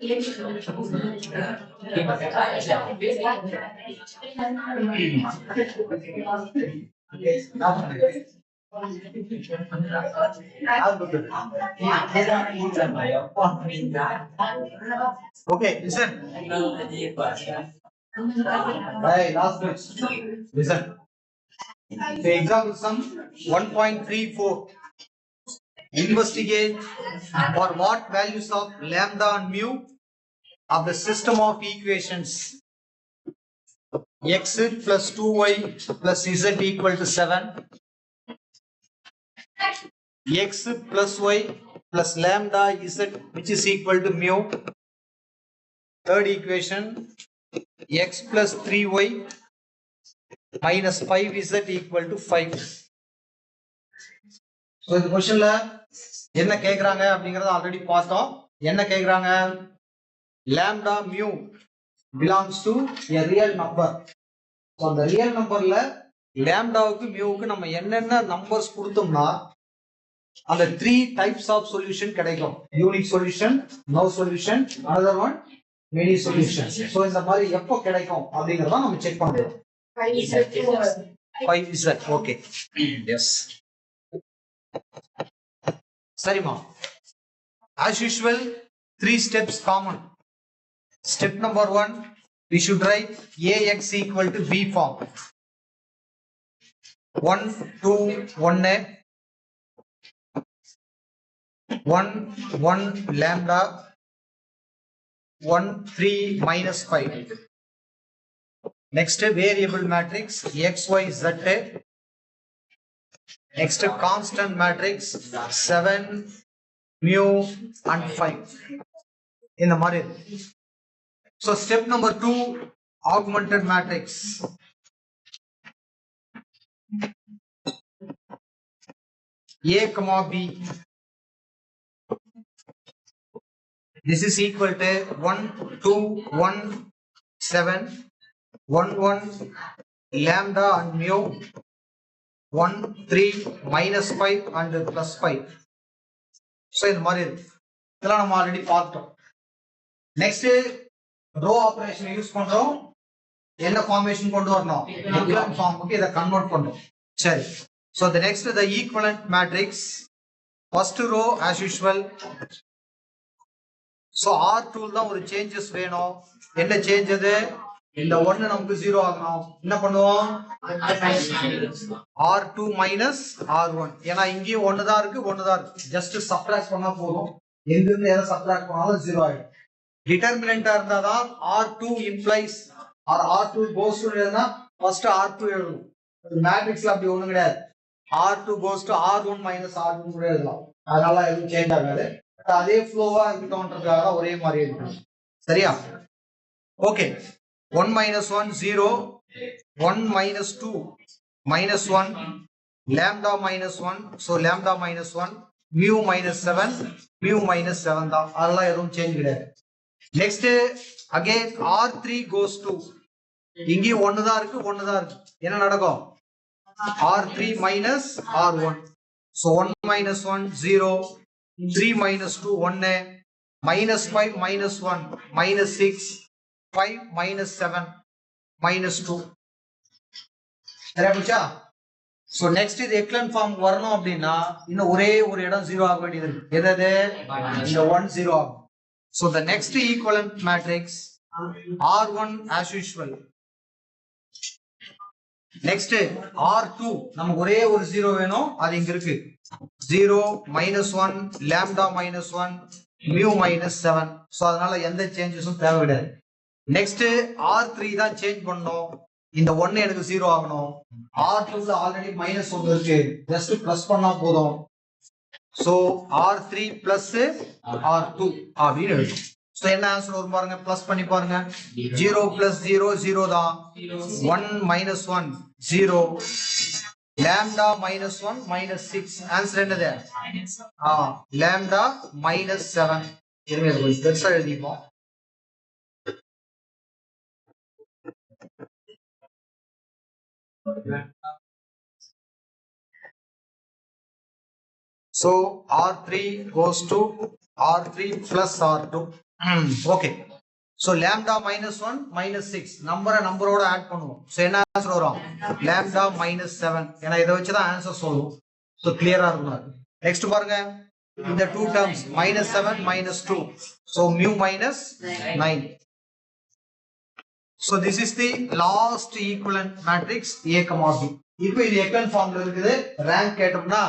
Okay, listen. Hey, last question. Listen. The example sum 1.34. Investigate for what values of lambda and mu of the system of equations x plus 2y plus z equal to 7, x plus y plus lambda z which is equal to mu. Third equation x plus 3y minus 5z equal to 5. So இந்த क्वेश्चनல என்ன கேக்குறாங்க அப்படிங்கறத already பார்த்தோம். என்ன கேக்குறாங்க? lambda mu belongs to a real number. So அந்த real numberல lambdaவுக்கு muவுக்கு நம்ம என்னென்ன நம்பர்ஸ் கொடுத்தோம்னா அந்த 3 types of solution கிடைக்கும். Unique solution, no solution, another one many solutions. So இந்த மாதிரி எப்போ கிடைக்கும் அப்படிங்கறத நம்ம செக் பண்றோம். 5z. Okay. Yes. சரிமா. As usual 3 steps common. Step number 1, we should write ax equal to b form. 1 2 1 1 1 lambda 1 3 minus 5. Next variable matrix x y z. Next constant matrix 7 mu and 5 in the மாதிரி. So step number 2, augmented matrix. A comma b. This is equal to 1 2 1 7 1 1 lambda and mu 1 3 minus 5 and plus 5. So இந்த மாதிரி இதெல்லாம் நம்ம already பார்த்தோம். Next row operation use பண்றோம். என்ன formation கொண்டு வரணும்? எக்லான் ஃபார்முக்கு இத கன்வர்ட் பண்றோம். சரி. So the next the equivalent matrix. First row as usual. So R2 தான் ஒரு சேஞ்சஸ் வேணும். என்ன சேஞ்ச் அது? இந்த 1 நமக்கு 0 ஆகணும். என்ன பண்ணுவோம்? R2 minus R1. ஏனா இங்கேயும் 1 தான் இருக்கு, 1 தான் இருக்கு. ஜஸ்ட் சப்ட்ராக்ட் பண்ணா போதும். எங்க இருந்து எதை சப்ட்ராக்ட் பண்ணாலும் 0 ஆயிடும். டிட்டர்மினன்ட்டா இருந்தா தான் R2 implies or R2 goes to எழுதுனா first R2 எழுதணும். மேட்ரிக்ஸ்ல அப்படி ஒண்ணும் கிடையாது. R2 goes to R1 minus R1 கூட எழுதலாம். அதனால எதுவும் சேஞ்ச் ஆகாது. அதே ஃப்ளோவா இருக்கணும்ன்றதுக்காக ஒரே மாதிரி இருக்கும். சரியா? Okay. 1 minus 1 0, 1 minus 2 minus 1, lambda minus 1, so lambda minus 1, mu minus 7, mu minus 7 தான். அதெல்லாம் எதுவும் சேஞ்ச் கிடையாது. Next again R3 goes to இங்கே 1 தான் இருக்கு, 1 தான் இருக்கு. என்ன நடக்கும்? R3 minus R1. So 1 minus 1 0, 3 minus 2 1, minus 5 minus 1 minus 6, 5 minus 7 minus 2. சரியா போச்சா? So next இது எக்லான் ஃபார்ம் வரணும் அப்படின்னா இன்னும் ஒரே ஒரு இடம் 0 ஆக வேண்டியது இருக்கு. எது? இந்த 1 0 ஆகும். So the next equivalent matrix R1 as usual. Next R2 நமக்கு ஒரே ஒரு 0 வேணும், அது இங்க இருக்கு. 0 minus 1 lambda minus 1 mu minus 7. So அதனால எந்த சேஞ்சஸும் தேவை கிடையாது. Next R3 தான் சேஞ்ச் பண்ணனும். இந்த 1 எனக்கு 0 ஆகணும். R2ல ஆல்ரெடி minus 1 இருக்கு. ஜஸ்ட் பிளஸ் பண்ணா போதும். So R3 plus R2 அப்படின்னு எழுதணும். So என்ன ஆன்சர் வரும் பாருங்க, பிளஸ் பண்ணி பாருங்க. 0 plus 0 0 தான். 1 minus 1 0, lambda minus 1 minus 6. Answer என்னது? lambda minus 7. இருங்க இது கொஞ்சம் பெருசா எழுதிப்போம். So R3 goes to R3 plus R2. Okay. So lambda minus 1 minus 6 நம்பரோட ஆட் பண்ணுவோம். So என்ன ஆன்சர் வரும்? lambda minus 7. ஏன்னா இதை வச்சு தான் ஆன்சர் சொல்லுவோம். So clear-ஆ இருக்கணும். நெக்ஸ்ட் பாருங்க, இந்த two terms minus 7 minus 2. So mu minus 9. So this is the last equivalent matrix A, B. இப்போ இது எக்கன் ஃபார்ம்ல இருக்குது. ரேங்க் கேட்டோம்னா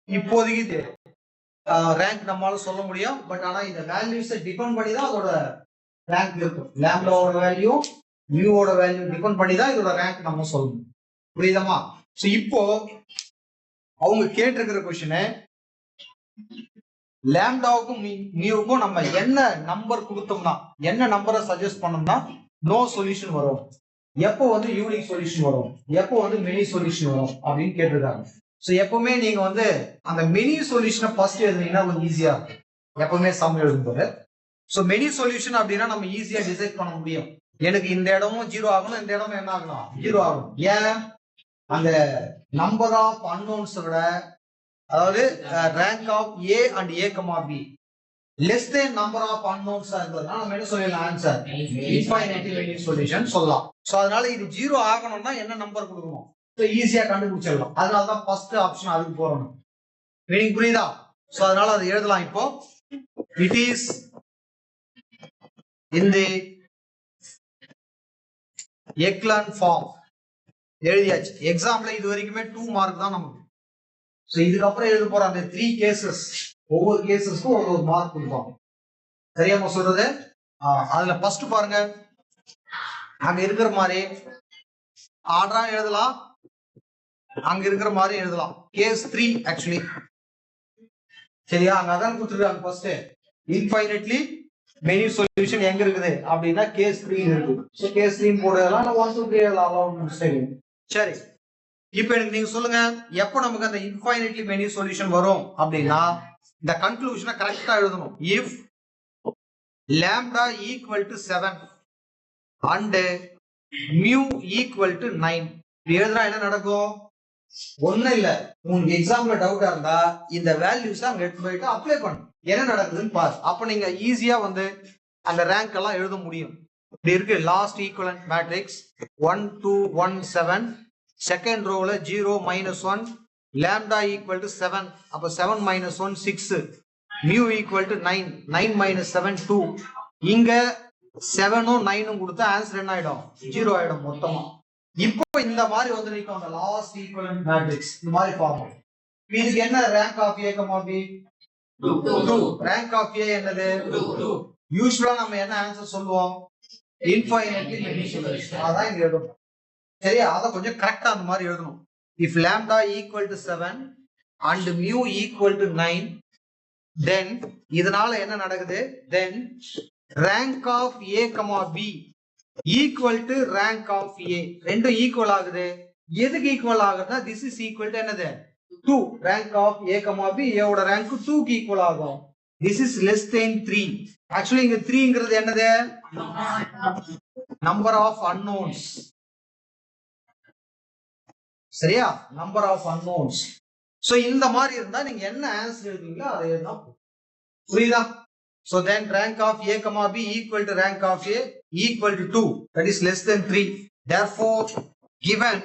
இப்போதைக்கு ரேங்க் நம்மளால சொல்ல முடியும். பட் ஆனா இந்த வேல்யூஸை டிபெண்ட் பண்ணி தான் அதோட ரேங்க் இருக்கும். லாம்டாவோட வேல்யூ மியூவோட வேல்யூ டிபெண்ட் பண்ணி தான் இதோட ரேங்க் நம்ம சொல்லணும். புரியுதமா? சோ இப்போ அவங்க கேட்டிருக்கிற கொஸ்டின், லாம்டாவுக்கும் மியூவுக்கும் நம்ம என்ன நம்பர் கொடுத்தோம்னா, என்ன நம்பரை சஜஸ்ட் பண்ணோம்னா நோ சொல்யூஷன் வரும், எப்போ வந்து யூனிக் சொல்யூஷன் வரும், எப்போ வந்து மினி சொல்யூஷன் வரும் அப்படின்னு கேட்டிருக்காங்க. சோ எப்பவுமே நீங்க வந்து அந்த மினி சொல்யூஷனை ஃபர்ஸ்ட் எழுதுனீங்கன்னா கொஞ்சம் ஈஸியா இருக்கும். எப்பவுமே சம் எழுதும்போது சோ மெனி சொல்யூஷன் அப்படின்னா நம்ம ஈஸியா டிசைட் பண்ண முடியும். எனக்கு இந்த இடமும் ஜீரோ ஆகணும், இந்த இடமும் என்ன ஆகணும், ஜீரோ ஆகணும். ஏன்? அந்த நம்பர் ஆஃப் அன்னோன்ஸ் விட, அதாவது rank of A and A comma B less than number of அன்னோன்ஸா இருந்ததுன்னா நம்ம என்ன சொல்லலாம், ஆன்சர் இன்ஃபைனைட்லி மெனி சொல்யூஷன் சொல்லலாம். சோ அதனால இது ஜீரோ ஆகணும்னா என்ன நம்பர் கொடுக்கணும், ஈஸியா கண்டுபிடிச்சிடலாம். அதனாலதான் ஃபர்ஸ்ட் ஆப்ஷன் அதுக்கு போறோம். மீனிங் புரியுதா? சோ அதனால அதை எழுதலாம். இப்போ it is in the echelon form எழுதியாச்சு. எக்ஸாம்ல இது வரைக்குமே 2 மார்க் தான் நமக்கு. சோ இதுக்கப்புறம் எழுத போற அந்த 3 கேசஸ், ஒவ்வொரு கேசஸ்க்கும் ஒரு மார்க் கொடுப்பாங்க. சரியாம சொல்றது? அதுல ஃபர்ஸ்ட் பாருங்க, அங்க இருக்கிற மாதிரி ஆர்டரா எழுதலாம், அங்க இருக்கிற மாதிரி எழுதலாம். கேஸ் 3 ஆக்சுவலி சரியா? அங்க அதான் கொடுத்துருக்காங்க. ஃபர்ஸ்ட் இன்ஃபைனைட்லி மெனி சொல்யூஷன் எங்க இருக்குது அப்படின்னா கேஸ் 3 இருக்கு. சோ கேஸ் 3 போடலாம், 1 2 3 எழுதலாம். சரி, இப்போ எனக்கு நீங்க சொல்லுங்க, எப்போ நமக்கு அந்த இன்ஃபைனைட்லி மெனி சொல்யூஷன் வரும் அப்படின்னா இந்த கன்க்ளூஷனை கரெக்டா எழுதணும். If lambda equal to 7 and mu equal to 9 எழுதுனா என்ன நடக்கும்? ஒண்ணும் இல்ல, உங்களுக்கு எக்ஸாம்ல டவுட்டா இருந்தா இந்த வேல்யூஸ் அங்க எடுத்து போயிட்டு அப்ளை பண்ணு, என்ன நடக்குதுன்னு பாரு. அப்ப நீங்க ஈஸியா வந்து அந்த ரேங்க் எல்லாம் எழுத முடியும். இப்படி இருக்கு லாஸ்ட் ஈக்குவலன்ட் மேட்ரிக்ஸ் 1 2 1 7. செகண்ட் ரோல 0 -1, lambda equal to 7, அப்ப 7 - 1 6, mu equal to 9, 9 - 7 2. இங்க 7ம் 9ம் கொடுத்தா ஆன்சர் என்ன ஆயிடும்? 0 ஆயிடும் மொத்தமா. இப்போ இந்த மாதிரி வந்து நிக்கும் அந்த லாஸ்ட் ஈக்குவலன்ட் மேட்ரிக்ஸ் இந்த மாதிரி ஃபார்ம். இதுக்கு என்ன rank of A comma B? 2. Rank of A என்னது? 2. யூசுவலா நம்ம என்ன ஆன்சர் சொல்லுவோம்? Infinitely many solution. அதான் இங்க எழுதணும். சரியா? அத கொஞ்சம் கரெக்டா அந்த மாதிரி எழுதணும். If lambda equal to 7 and mu equal to 9, then இதனால என்ன நடக்குது? then rank of a comma b equal to rank of a. ரெண்டும் ஈக்குவல் ஆகுது. எதுக்கு ஈக்குவல் ஆகுதுன்னா this is equal to என்னது? 2. rank of a comma b, a ஓட rank 2 க்கு ஈக்குவல் ஆகும். this is less than 3. actually இங்க 3ங்கிறது என்னது? number of unknowns. சரியா? Number of unknowns. சோ இந்த மாதிரி இருந்தா நீங்க என்ன ஆன்சர் எழுதுவீங்களோ அதை எழுதா. புரியுதா? So then rank of a comma b equal to rank of a equal to 2, that is less than 3. therefore given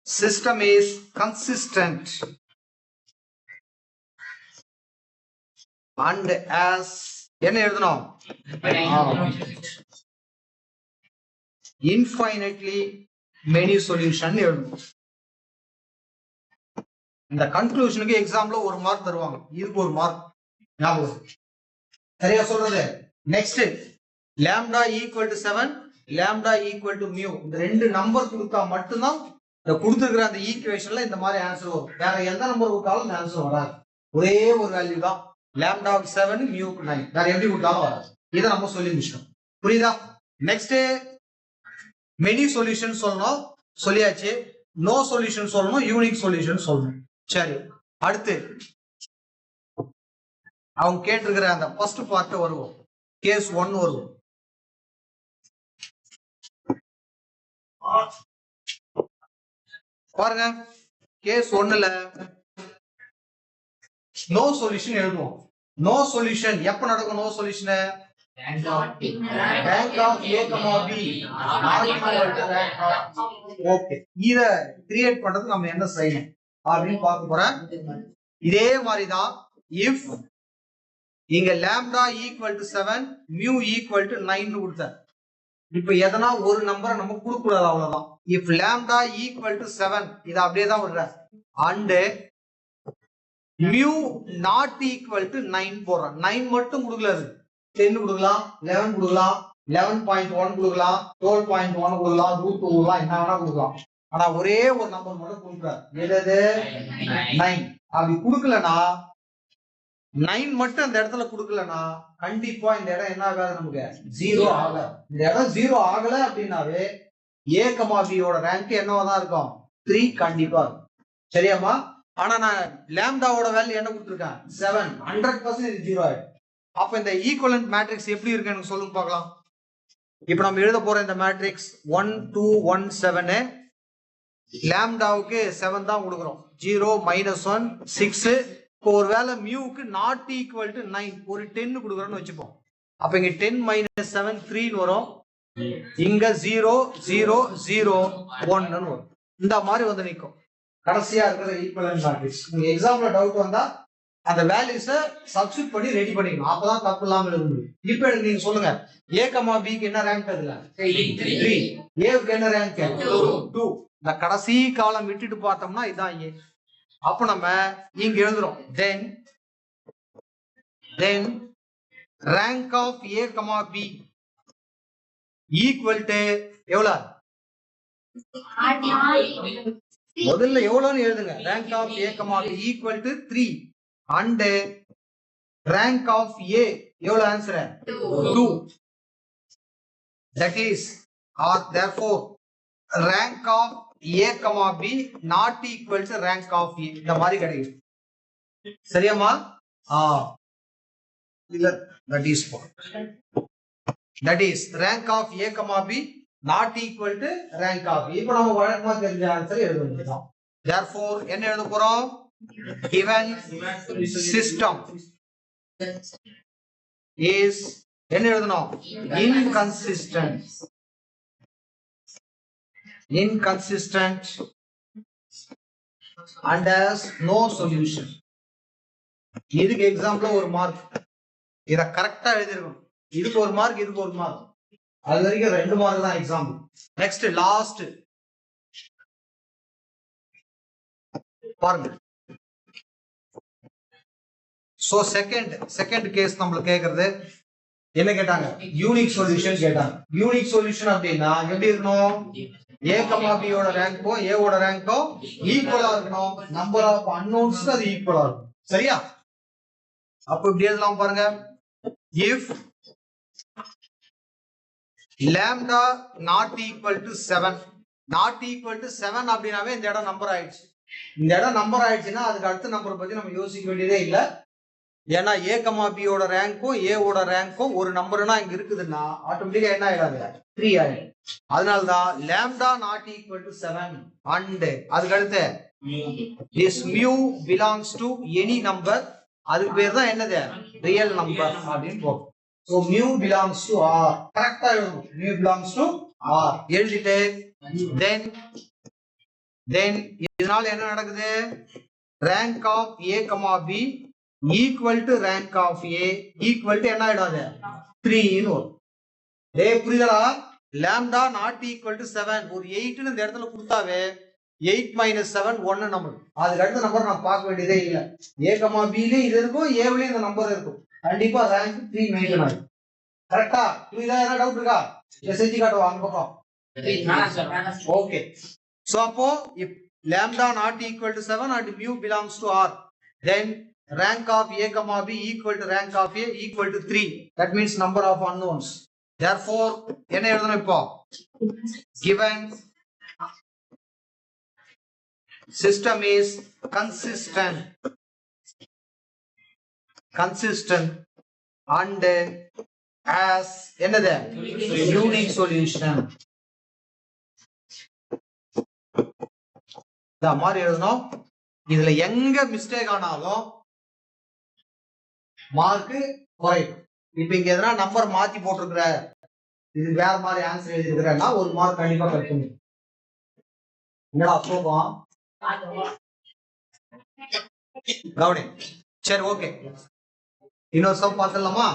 system is consistent and as என்ன எழுதணும்? இன்ஃபைனைட்லி மெனி சொல்யூஷன் எழுதணும். இந்த கன்க்ளூஷனுக்கு எக்ஸாம்ல ஒரு மார்க் தருவாங்க, இதுக்கு ஒரு மார்க். ஞாபகம் சரியா சொல்றது? Next lambda equal to 7, lambda equal to mu, இந்த ரெண்டு நம்பர் கொடுத்தா மட்டும்தான் இந்த கொடுத்துருக்கிற அந்த ஈக்குவேஷன்ல இந்த மாதிரி ஆன்சர் வரும். வேற எந்த நம்பர் கொடுத்தாலும் இந்த ஆன்சர் வராது. ஒரே ஒரு வேல்யூ தான், lambda 7 mu 9. வேற எப்படி கொடுத்தாலும் வராது. இதை நம்ம சொல்லி முடிச்சோம். புரியுதா? நெக்ஸ்ட் மெனி சொல்யூஷன் சொல்லணும், சொல்லியாச்சு. நோ சொல்யூஷன் சொல்லணும், யூனிக் சொல்யூஷன் சொல்லணும். சரி, அடுத்து அவங்க கேட்டிருக்கிற அந்த ஃபர்ஸ்ட் பார்ட் வருவோம். கேஸ் 1 வருவோம். பாருங்க, கேஸ் 1ல நோ சொல்யூஷன் எழுதுவோம். நோ சொல்யூஷன் எப்ப நடக்கும்? No solution rank of a comma b not equal to rank of. Okay, இத கிரியேட் பண்றது நம்ம என்ன செய்யணும் அப்படின்னு பார்க்க போறோம். இதே மாதிரி தான் if இங்க lambda equal to 7 mu equal to 9 னு கொடுத்தேன். இப்போ எதனா ஒரு நம்பரை நம்ம கொடுக்க கூடாது, அவ்வளவுதான். if lambda equal to 7 இத அப்படியே தான் விடுற and mu not equal to 9 போடுறேன். 9 மட்டும் கொடுக்கல, 10 கொடுக்கலாம், 11 கொடுக்கலாம், 11.1 கொடுக்கலாம், 12.1 கொடுக்கலாம், √2 கொடுக்கலாம், என்ன வேணா கொடுக்கலாம். ஆனா ஒரே ஒரு நம்பர் மட்டும் கொடுக்குறாரு, எது? 9. அப்படி கொடுக்கலனா 9 மட்டும் அந்த இடத்துல கொடுக்கலனா கண்டிப்பா இந்த இடம் என்ன ஆகாது, நமக்கு 0 ஆகல. இந்த இடம் 0 ஆகல அப்படின்னாவே a, b யோட ரேங்க் என்னவா தான் இருக்கும்? 3 கண்டிப்பா இருக்கும். சரியாமா? ஆனா நான் லாம்டாவோட வேல்யூ என்ன கொடுத்துருக்கேன்? 7. 100% இது 0 ஆயிடும். அப்ப இந்த ஈக்குவலன்ட் மேட்ரிக்ஸ் எப்படி இருக்கு எனக்கு சொல்லுங்க பார்க்கலாம். இப்போ நம்ம எழுத போற இந்த மேட்ரிக்ஸ் 1 2 1 7 லாம்டாவுக்கு 7 தான் கொடுக்குறோம். 0 -1 6. இப்போ ஒருவேளை மியூக்கு நாட் ஈக்குவல் டு 9 ஒரு 10 கொடுக்குறோம்னு வச்சுப்போம். அப்ப இங்க 10 - 7 3 வரும். இங்க 0 0 0 1 வரும். இந்த மாதிரி வந்து நிற்கும் கடைசியா இருக்கிற ஈக்குவலன்ட் மேட்ரிக்ஸ். உங்க எக்ஸாம்ல டவுட் வந்தா அந்த வேல்யூஸை சப்ஸ்டிட்யூட் பண்ணி ரெடி பண்ணிக்கணும், அப்பதான் தப்பு இல்லாம எழுத முடியும். இப்போ எனக்கு நீங்க சொல்லுங்க, a, b க்கு என்ன ரேங்க்? அதுல 3. a க்கு என்ன ரேங்க்? 2. இந்த கடைசி காலம் விட்டுட்டு பார்த்தோம்னா இதான் a. அப்ப நம்ம இங்க எழுதுறோம் then rank of a, b equal to எவ்வளவு? முதல்ல எவ்வளவுன்னு எழுதுங்க. rank of a, b equal to 3 and rank of a எவ்வளவு? Answer 2. that is or therefore rank of a, b not equal to rank of a. இந்த மாதிரி கிடைக்கும். சரியாமா? இல்ல that is rank of a, b not equal to rank of a. இப்போ நம்ம வழக்கமா தெரிஞ்ச answer எழுத வேண்டியதுதான். therefore என்ன எழுத போறோம்? given system is என்ன எழுதணும்? inconsistent and has no solution. இதுக்கு எக்ஸாம்பிள் ஒரு மார்க், இத கரெக்டா எழுதிருக்கணும். இதுக்கு ஒரு மார்க், இதுக்கு ஒரு மார்க், அது வரைக்கும் 2 மார்க் தான் எக்ஸாம்பிள். நெக்ஸ்ட் லாஸ்ட் பாருங்க. சோ செகண்ட் கேஸ் நம்மள கேக்குறது என்ன கேட்டாங்க? யூனிக் சொல்யூஷன் கேட்டாங்க. யூனிக் சொல்யூஷன் அப்படின்னா எப்படி இருக்கணும்? a, b யோட ரேங்க்கோ a ஓட ரேங்க்கோ ஈக்குவலா இருக்கணும். நம்பர் ஆஃப் அன்னோன்ஸ்க்கு அது ஈக்குவலா இருக்கும். சரியா? அப்ப இப்படி எழுதலாம் பாருங்க. if lambda not equal to 7 அப்படினாவே இந்த இடம் நம்பர் ஆயிடுச்சு. இந்த இடம் நம்பர் ஆயிடுச்சுன்னா அதுக்கு அடுத்த நம்பர் பத்தி நம்ம யோசிக்க வேண்டியதே இல்ல. ஏன்னா a, b யோட ரேங்க்கும் a ஓட ரேங்க்கும் ஒரு நம்பர்னா இங்க இருக்குதுன்னா ஆட்டோமேட்டிக்கா என்ன ஆயிடாது? 3 ஆயிடும். அதனாலதான் lambda not equal to 7 and அதுக்கு அடுத்து this mu belongs to any number. அதுக்கு பேர் தான் என்னது? ரியல் நம்பர் அப்படின்னு போகும். so mu belongs to r. கரெக்டா எழுதணும். mu belongs to r எழுதிட்டு then இதனால என்ன நடக்குது? rank of a, b equal to rank of a equal to என்ன ஆயிடாது? 3 ன்னு வரும். புரியுதா? lambda not equal to 7 ஒரு 8 ன்னு இந்த இடத்துல கொடுத்தாவே 8 - 7 1 நம்பர். அதுக்கு அடுத்த நம்பர் நான் பார்க்க வேண்டியதே இல்ல. a, b ல இது இருக்கும், a ல இந்த நம்பர் இருக்கும். கண்டிப்பா ரேங்க் 3 மெயின்டைன் ஆகும். கரெக்ட்டா? புரியுதா? என்ன டவுட் இருக்கா? மெசேஜ் காட்டுவா அந்த பக்கம். ஓகே. சோ அப்போ if lambda not equal to 7 and mu belongs to r, then rank of a, b equal to rank of a equal to 3. That means number of unknowns. Therefore என்ன எழுதணும் இப்போ? given system is consistent and has என்னது? unique solution. இந்த மாதிரி எழுதணும். இதுல எங்க mistake ஆனாலும் மார்க் குறையும். இப்ப இங்க எதனா நம்பர் மாத்தி போட்டிருக்கிற, இது வேற மாதிரி ஆன்சர் எழுதிருக்கிறேன்னா ஒரு மார்க் கண்டிப்பா கட் பண்ணி. என்னடா கோபம் கவுனி. சரி ஓகே, இன்னொரு சம் பார்த்துடலாமா?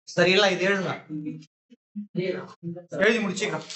சரிங்களா, இது எழுதுங்க, எழுதி முடிச்சுக்கலாம்.